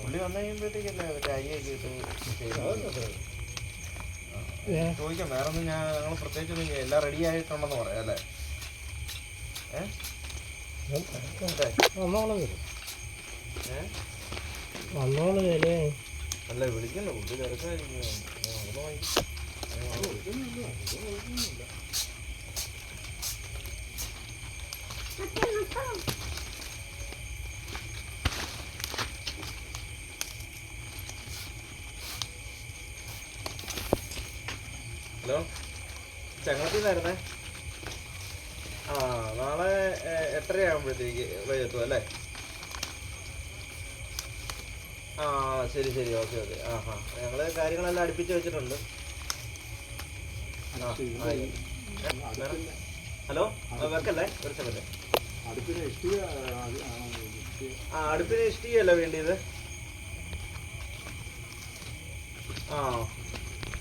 പുള്ളി വന്നു കഴിയുമ്പോഴത്തേക്കല്ലേ മറ്റേ അരിയൊക്കെ ഇട്ട് ചോദിക്കാം. വേറെ ഒന്നും ഞങ്ങൾ പ്രത്യേകിച്ചൊന്നും എല്ലാം റെഡി ആയിട്ടുണ്ടെന്ന് പറയാം അല്ലേ? അല്ല വിളിക്കല്ലോ, പുള്ളി തിരക്കായിരിക്കും. ഹലോ, ചങ്ങനത്തിന്നായിരുന്നേ. ആ, നാളെ 8:30 വൈകിയെത്തും അല്ലേ? ആ ശരി ശരി, ഓക്കെ ഓക്കെ. ആ ഹാ, ഞങ്ങൾ കാര്യങ്ങളെല്ലാം അടുപ്പിച്ച് വെച്ചിട്ടുണ്ട്. ഹലോ, വെക്കല്ലേ, ഒരു സെക്കൻഡ്. അടുപ്പിന് ഇഷ്ടികയല്ല വേണ്ടിയത്. ആ